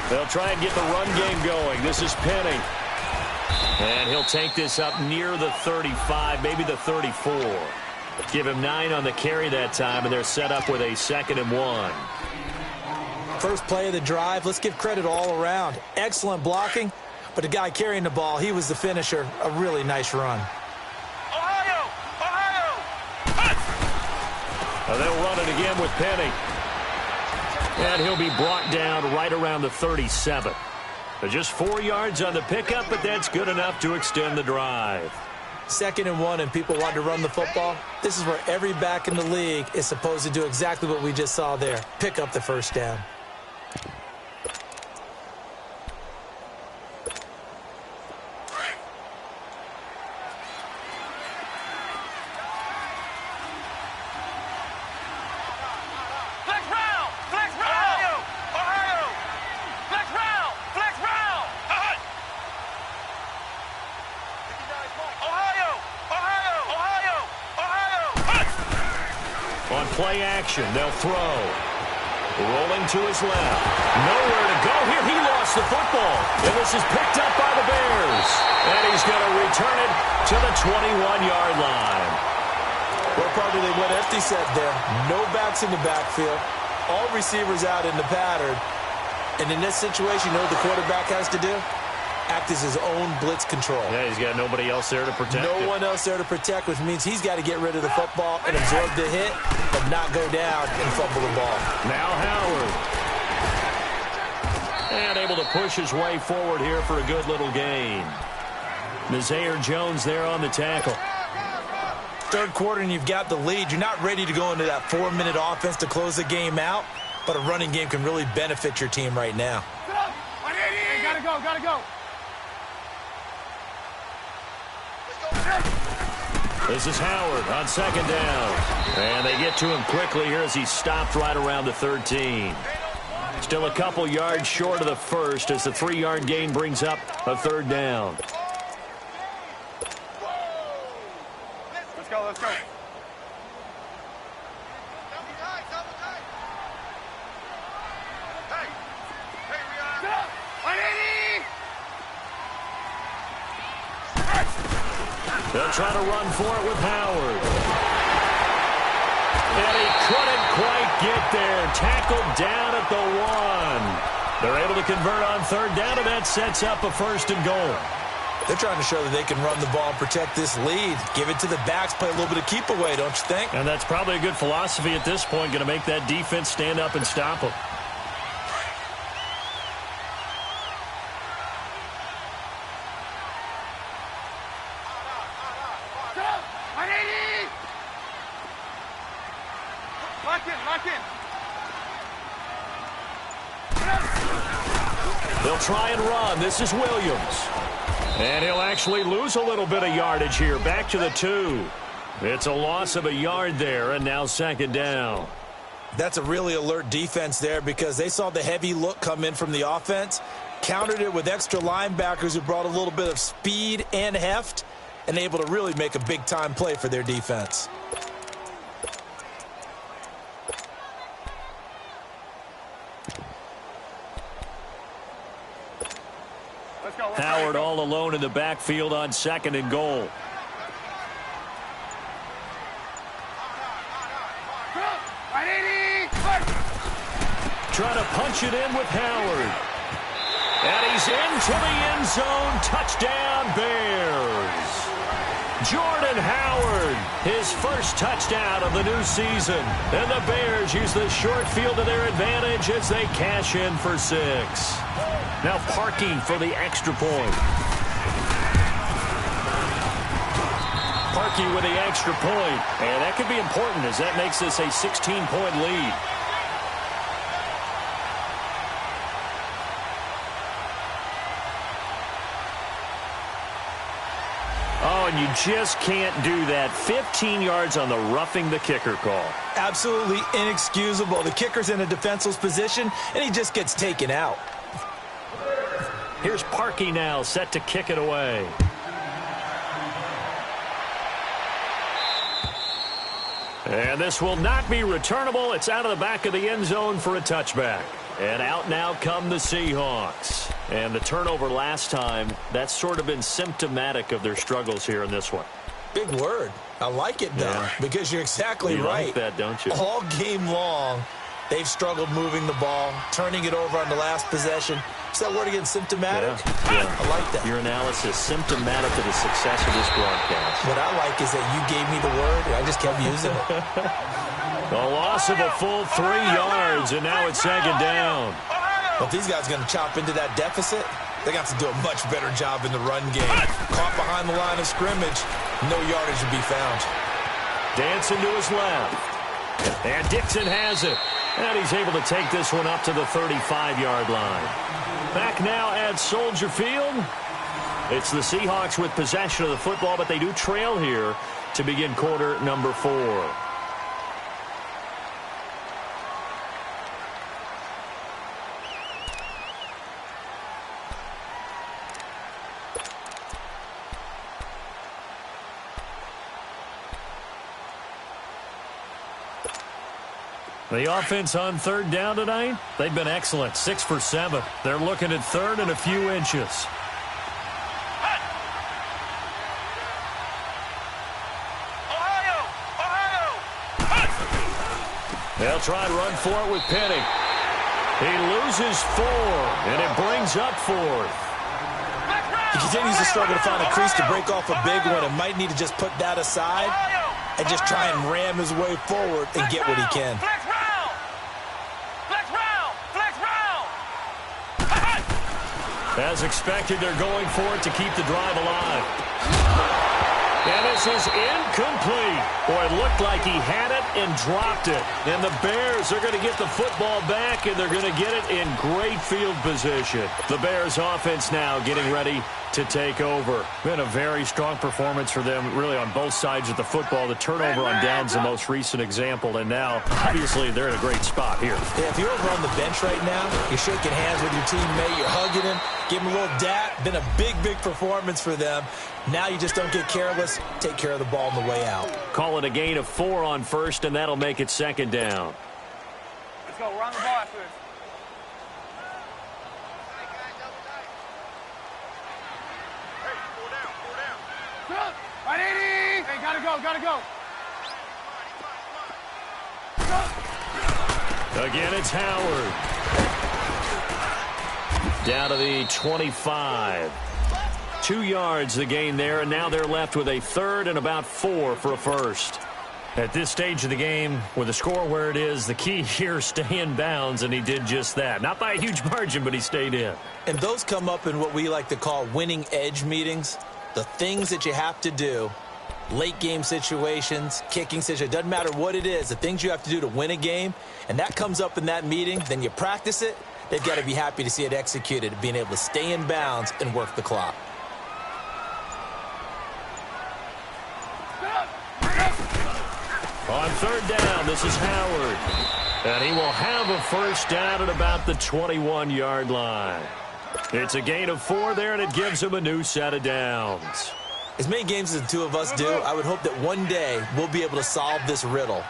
They'll try and get the run game going. This is Penny. And he'll take this up near the 35, maybe the 34. Give him 9 on the carry that time, and they're set up with a 2nd and 1. First play of the drive, let's give credit all around. Excellent blocking, but the guy carrying the ball, he was the finisher. A really nice run. Ohio! Ohio! They'll run it again with Penny. And he'll be brought down right around the 37. Just 4 yards on the pickup, but that's good enough to extend the drive. 2nd and 1, and people want to run the football. This is where every back in the league is supposed to do exactly what we just saw there. Pick up the first down. Play action. They'll throw. Rolling to his left. Nowhere to go here. He lost the football. And this is picked up by the Bears. And he's going to return it to the 21-yard line. Well, probably they went empty set there. No backs in the backfield. All receivers out in the pattern. And in this situation, you know what the quarterback has to do? Act as his own blitz control. Yeah, he's got nobody else there to protect No one else there to protect, which means he's got to get rid of the football and absorb the hit, but not go down and fumble the ball. Now Howard. And able to push his way forward here for a good little gain. Nazaire Jones there on the tackle. Third quarter and you've got the lead. You're not ready to go into that 4-minute offense to close the game out, but a running game can really benefit your team right now. Hey, gotta go, gotta go. This is Howard on 2nd down. And they get to him quickly here as he's stopped right around the 13. Still a couple yards short of the first as the 3-yard gain brings up a 3rd down. Let's go, let's go. They'll try to run for it with Howard. And he couldn't quite get there. Tackled down at the 1. They're able to convert on 3rd down, and that sets up a 1st and goal. They're trying to show that they can run the ball and protect this lead. Give it to the backs, play a little bit of keep away, don't you think? And that's probably a good philosophy at this point, going to make that defense stand up and stop them. They'll try and run. This is Williams. And he'll actually lose a little bit of yardage here. Back to the 2. It's a loss of a yard there, and now 2nd down. That's a really alert defense there because they saw the heavy look come in from the offense, countered it with extra linebackers who brought a little bit of speed and heft, and able to really make a big-time play for their defense. in the backfield on 2nd and goal. Trying to punch it in with Howard. And he's into the end zone. Touchdown, Bears. Jordan Howard, his first touchdown of the new season. And the Bears use the short field to their advantage as they cash in for 6. Now Parkey for the extra point. Parkey with the extra point. And that could be important as that makes this a 16-point lead. Oh, and you just can't do that. 15 yards on the roughing the kicker call. Absolutely inexcusable. The kicker's in a defenseless position, and he just gets taken out. Here's Parkey now, set to kick it away. And this will not be returnable. It's out of the back of the end zone for a touchback. And out now come the Seahawks. And the turnover last time, that's sort of been symptomatic of their struggles here in this one. Big word. I like it, though, because you're exactly right. You like that, don't you? All game long, they've struggled moving the ball, turning it over on the last possession. Is that word again, symptomatic? Yeah. I like that. Your analysis, symptomatic of the success of this broadcast. What I like is that you gave me the word, and I just kept using it. A loss of a full 3 yards, and now it's 2nd down. Well, if these guys are going to chop into that deficit, they got to do a much better job in the run game. Caught behind the line of scrimmage, no yardage to be found. Dancing to his left. And Dixon has it. And he's able to take this one up to the 35-yard line. Back now at Soldier Field. It's the Seahawks with possession of the football, but they do trail here to begin quarter number 4. The offense on 3rd down tonight, they've been excellent, 6 for 7. They're looking at 3rd and a few inches. They'll try and run for it with Penny. He loses 4, and it brings up 4th. He continues to struggle to find a crease to break off a big one and might need to just put that aside and just try and ram his way forward and get what he can. As expected, they're going for it to keep the drive alive. And this is incomplete. Boy, it looked like he had it and dropped it. And the Bears are going to get the football back, and they're going to get it in great field position. The Bears offense now getting ready to take over. Been a very strong performance for them, really, on both sides of the football. The turnover on downs the most recent example, and now, obviously, they're in a great spot here. Yeah, if you're over on the bench right now, you're shaking hands with your teammate, you're hugging him, give him a little dap. Been a big, big performance for them. Now you just don't get careless. Take care of the ball on the way out. Call it a gain of 4 on 1st, and that'll make it 2nd down. Let's go. Run the ball after this. Hey, gotta go, gotta go. Again, it's Howard. Down to the 25. 2 yards the gain there, and now they're left with a 3rd and about 4 for a 1st. At this stage of the game, with the score where it is, the key here, stay in bounds, and he did just that. Not by a huge margin, but he stayed in. And those come up in what we like to call winning edge meetings. The things that you have to do, late game situations, kicking situations, doesn't matter what it is, the things you have to do to win a game, and that comes up in that meeting, then you practice it, they've got to be happy to see it executed, being able to stay in bounds and work the clock. On 3rd down, this is Howard. And he will have a 1st down at about the 21-yard line. It's a gain of 4 there, and it gives him a new set of downs. As many games as the two of us do, I would hope that one day we'll be able to solve this riddle.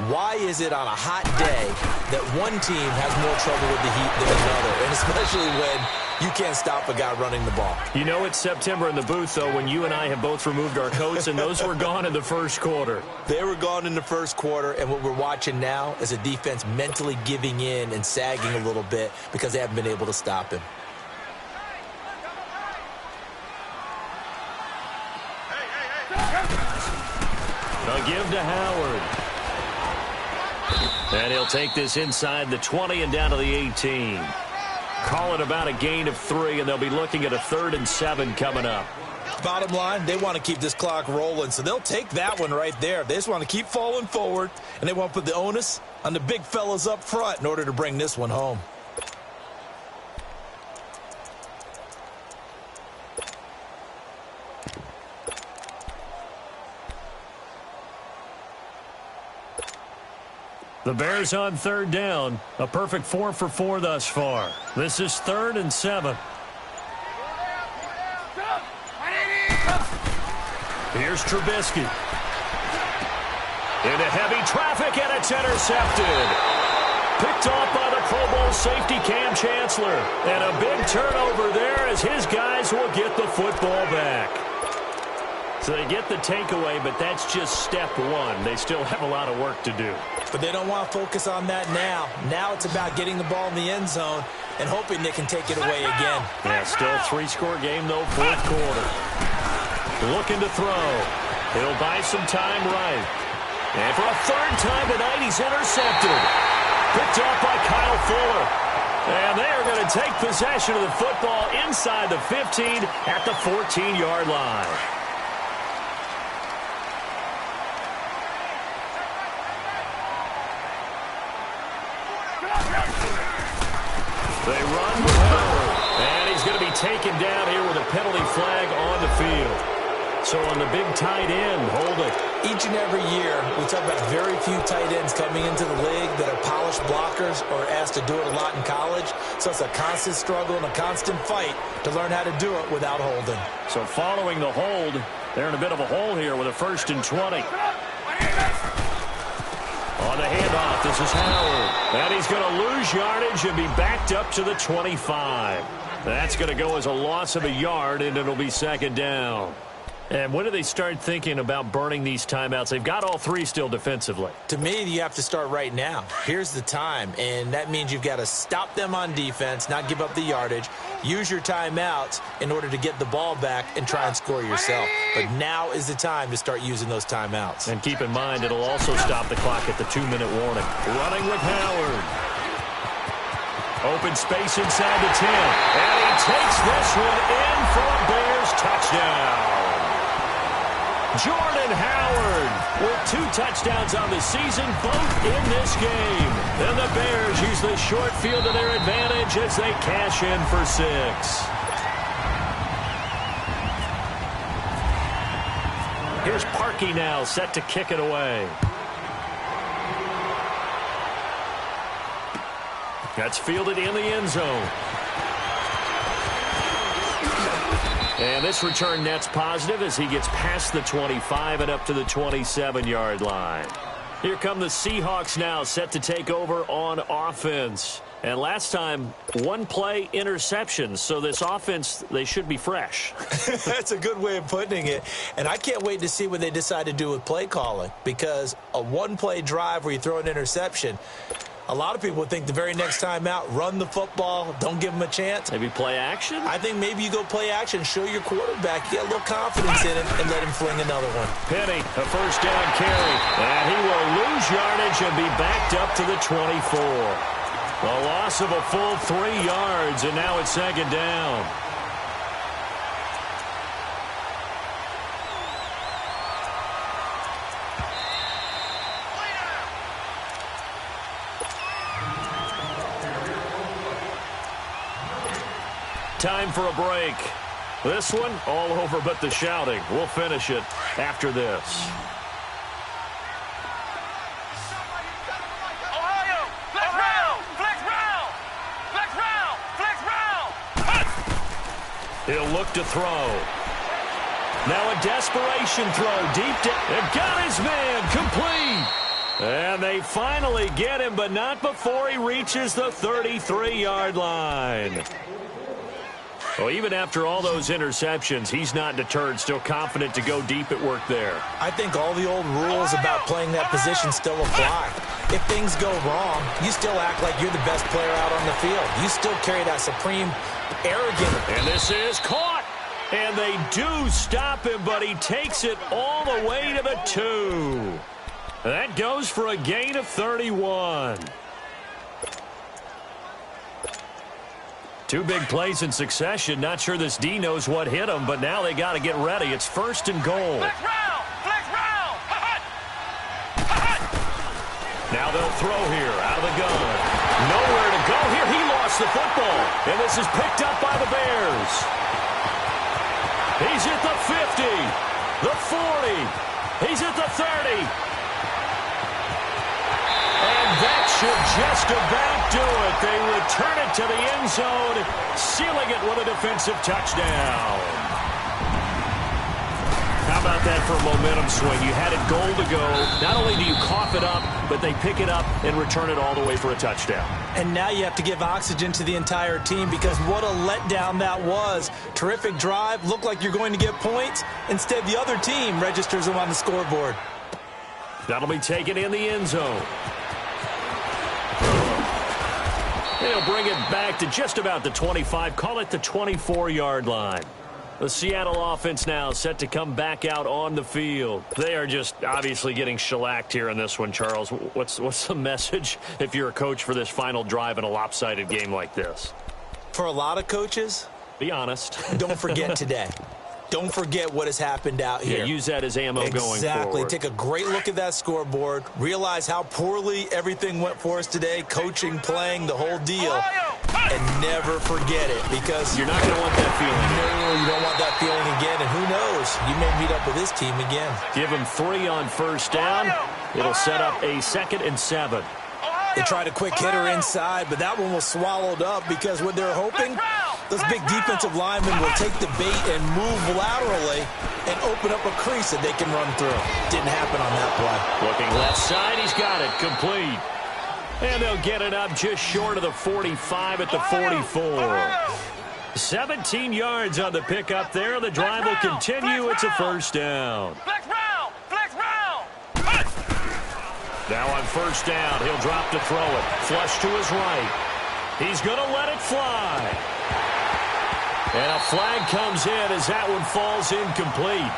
Why is it on a hot day that one team has more trouble with the heat than another? And especially when You can't stop a guy running the ball. You know it's September in the booth, though, when you and I have both removed our coats, and those were gone in the first quarter. They were gone in the first quarter, and what we're watching now is a defense mentally giving in and sagging a little bit because they haven't been able to stop him. A give to Howard. And he'll take this inside the 20 and down to the 18. Call it about a gain of 3, and they'll be looking at a 3rd and 7 coming up. Bottom line, they want to keep this clock rolling, so they'll take that one right there. They just want to keep falling forward, and they want to put the onus on the big fellas up front in order to bring this one home. The Bears on 3rd down. A perfect 4 for 4 thus far. This is 3rd and 7. Here's Trubisky. Into heavy traffic, and it's intercepted. Picked off by the Pro Bowl safety Cam Chancellor. And a big turnover there as his guys will get the football back. So they get the takeaway, but that's just step 1. They still have a lot of work to do. But they don't want to focus on that now. Now it's about getting the ball in the end zone and hoping they can take it away again. Yeah, still 3-score game, though, 4th quarter. Looking to throw. He'll buy some time right. And for a 3rd time tonight, he's intercepted. Picked off by Kyle Fuller. And they are going to take possession of the football inside the 15 at the 14-yard line. They run with Howard, and he's going to be taken down here with a penalty flag on the field. So on the big tight end, holding. Each and every year, we talk about very few tight ends coming into the league that are polished blockers or asked to do it a lot in college. So it's a constant struggle and a constant fight to learn how to do it without holding. So following the hold, they're in a bit of a hole here with a 1st and 20. On the handoff, this is Howard. And he's going to lose yardage and be backed up to the 25. That's going to go as a loss of a yard, and it'll be 2nd down. And when do they start thinking about burning these timeouts? They've got all 3 still defensively. To me, you have to start right now. Here's the time, and that means you've got to stop them on defense, not give up the yardage, use your timeouts in order to get the ball back and try and score yourself. But now is the time to start using those timeouts. And keep in mind, it'll also stop the clock at the 2-minute warning. Running with Howard. Open space inside the 10. And he takes this one in for a Bears touchdown. Jordan Howard with 2 touchdowns on the season, both in this game. And the Bears use the short field to their advantage as they cash in for 6. Here's Parkey now, set to kick it away. That's fielded in the end zone. And this return net's positive as he gets past the 25 and up to the 27-yard line. Here come the Seahawks now, set to take over on offense. And last time, 1-play interceptions. So this offense, they should be fresh. That's a good way of putting it. And I can't wait to see what they decide to do with play calling. Because a 1-play drive where you throw an interception, a lot of people would think the very next time out, run the football, don't give them a chance. Maybe play action? I think maybe you go play action, show your quarterback, get a little confidence in him, and let him fling another one. Penny, a 1st down carry. And he will lose yardage and be backed up to the 24. A loss of a full 3 yards, and now it's 2nd down. Time for a break. This one, all over but the shouting. We'll finish it after this. Ohio, flex round, flex round, flex round, flex round. He'll look to throw. Now a desperation throw deep down. And got his man complete. And they finally get him, but not before he reaches the 33-yard line. Well, even after all those interceptions, he's not deterred, still confident to go deep at work there. I think all the old rules about playing that position still apply. If things go wrong, you still act like you're the best player out on the field. You still carry that supreme arrogance. And this is caught. And they do stop him, but he takes it all the way to the 2. That goes for a gain of 31. 2 big plays in succession. Not sure this D knows what hit him, but now they got to get ready. It's 1st and goal. Flex round! Flex round! Now they'll throw here out of the gun. Nowhere to go here. He lost the football. And this is picked up by the Bears. He's at the 50, the 40. He's at the 30. And that should just about do it. They return it to the end zone, sealing it with a defensive touchdown. How about that for a momentum swing? You had it goal to go. Not only do you cough it up, but they pick it up and return it all the way for a touchdown. And now you have to give oxygen to the entire team because what a letdown that was. Terrific drive. Looked like you're going to get points. Instead, the other team registers them on the scoreboard. That'll be taken in the end zone. They'll bring it back to just about the 25. Call it the 24-yard line. The Seattle offense now set to come back out on the field. They are just obviously getting shellacked here in this one, Charles. What's the message if you're a coach for this final drive in a lopsided game like this? For a lot of coaches, be honest. Don't forget today. Don't forget what has happened out here. Yeah, use that as ammo going forward. Exactly. Take a great look at that scoreboard. Realize how poorly everything went for us today. Coaching, playing, the whole deal. And never forget it because you're not going to want that feeling. No, you don't want that feeling again. And who knows? You may meet up with this team again. Give him 3 on 1st down. It'll set up a 2nd and 7. They tried a quick hitter inside, but that one was swallowed up because what they're hoping, those big defensive linemen will take the bait and move laterally and open up a crease that they can run through. Didn't happen on that play. Looking left side, he's got it. Complete. And they'll get it up just short of the 45 at the 44. 17 yards on the pickup there. The drive will continue. It's a 1st down. Flex round! Flex round! Now on 1st down, he'll drop to throw it. Flush to his right. He's going to let it fly. And a flag comes in as that one falls incomplete.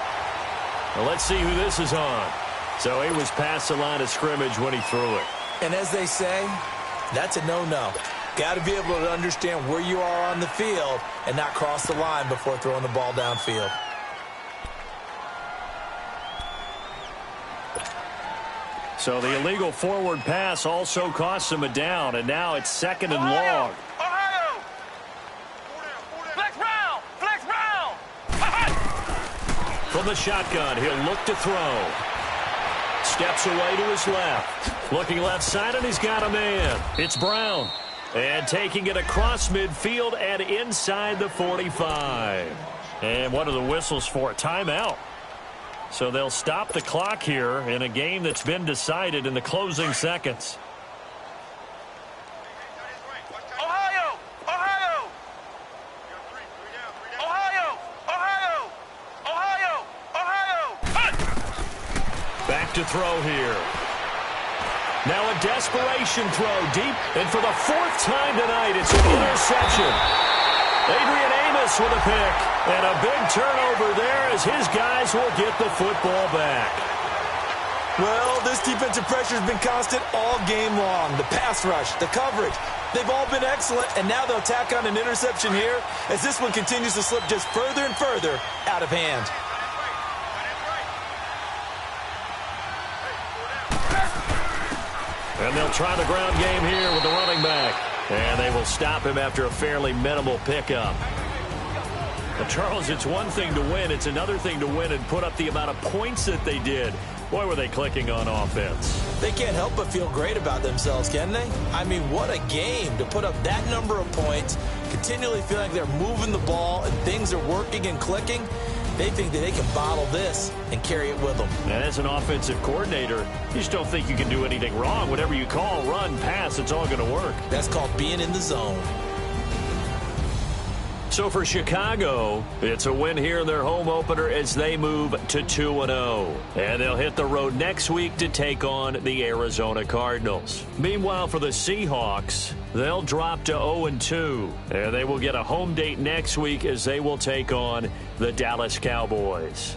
Well, let's see who this is on. So he was past the line of scrimmage when he threw it. And as they say, that's a no-no. Got to be able to understand where you are on the field and not cross the line before throwing the ball downfield. So the illegal forward pass also costs him a down, and now it's 2nd and long. Ohio! Flex round! Flex round! From the shotgun, he'll look to throw. Steps away to his left. Looking left side, and he's got a man. It's Brown. And taking it across midfield and inside the 45. And what are the whistles for? A timeout. So they'll stop the clock here in a game that's been decided in the closing seconds. Ohio! Ohio! Ohio! Ohio! Ohio! Ohio! Back to throw here. Now a desperation throw deep, and for the 4th time tonight, it's an interception. Adrian Amos with a pick, and a big turnover there as his guys will get the football back. Well, this defensive pressure has been constant all game long. The pass rush, the coverage, they've all been excellent, and now they'll tack on an interception here as this one continues to slip just further and further out of hand. And they'll try the ground game here with the running back. And they will stop him after a fairly minimal pickup. But Charles, it's one thing to win. It's another thing to win and put up the amount of points that they did. Boy, were they clicking on offense. They can't help but feel great about themselves, can they? I mean, what a game to put up that number of points, continually feeling like they're moving the ball and things are working and clicking. They think that they can bottle this and carry it with them. And as an offensive coordinator, you just don't think you can do anything wrong. Whatever you call, run, pass, it's all going to work. That's called being in the zone. So for Chicago, it's a win here in their home opener as they move to 2-0. And they'll hit the road next week to take on the Arizona Cardinals. Meanwhile, for the Seahawks, they'll drop to 0-2. And they will get a home date next week as they will take on the Dallas Cowboys.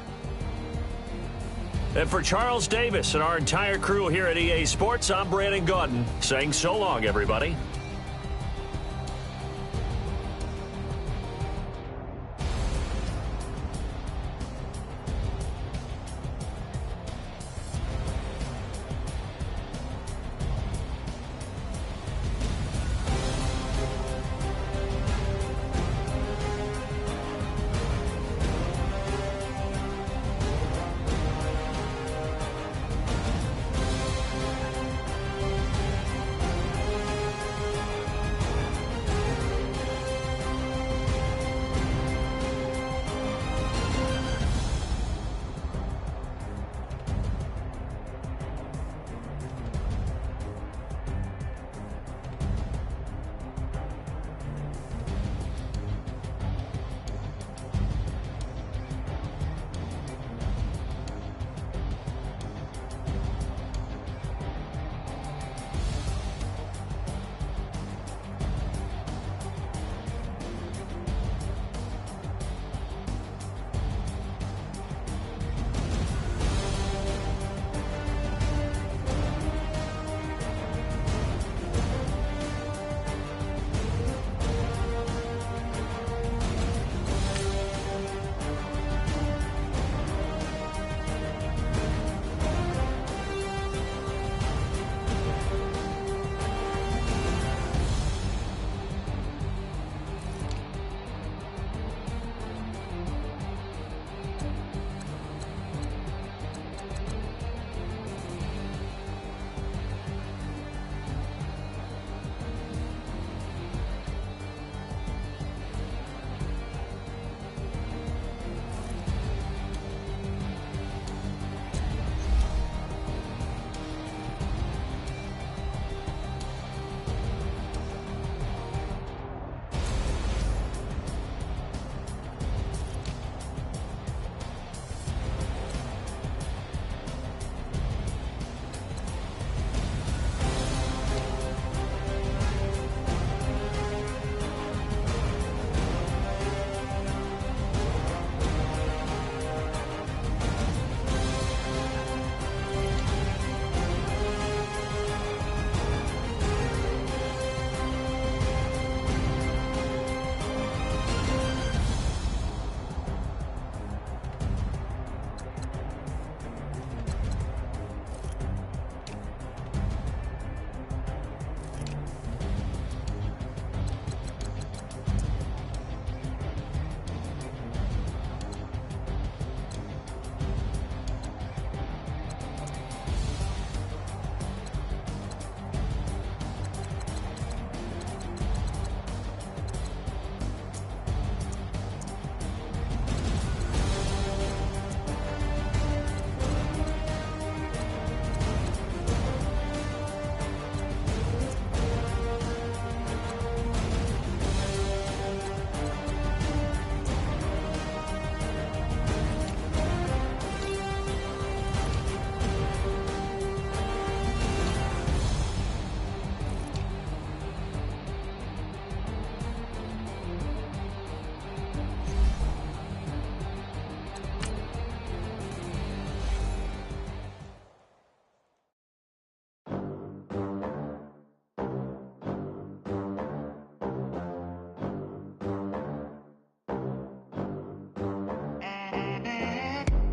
And for Charles Davis and our entire crew here at EA Sports, I'm Brandon Gaudin saying so long, everybody.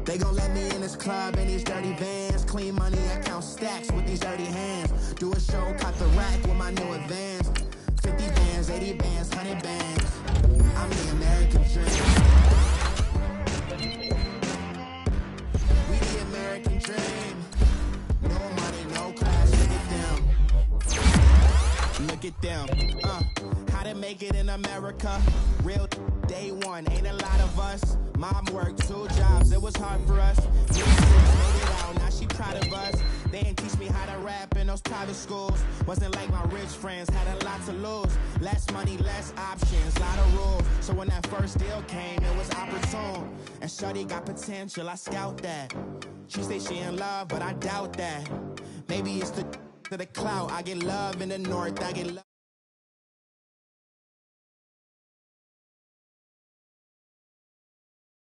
They gon' let me in this club in these dirty vans. Clean money, I count stacks with these dirty hands. Do a show, caught the rack with my new advance. 50 bands, 80 bands, 100 bands. I'm the American dream. We the American dream. No money, no class, look at them. Look at them, how to make it in America. Real day one, ain't a lot of us. Mom worked 2 jobs, it was hard for us. Made it out, now she proud of us. They didn't teach me how to rap in those private schools. Wasn't like my rich friends, had a lot to lose. Less money, less options, lot of rules. So when that first deal came, it was opportune. And shorty got potential, I scout that. She say she in love, but I doubt that. Maybe it's the clout. I get love in the north, I get love.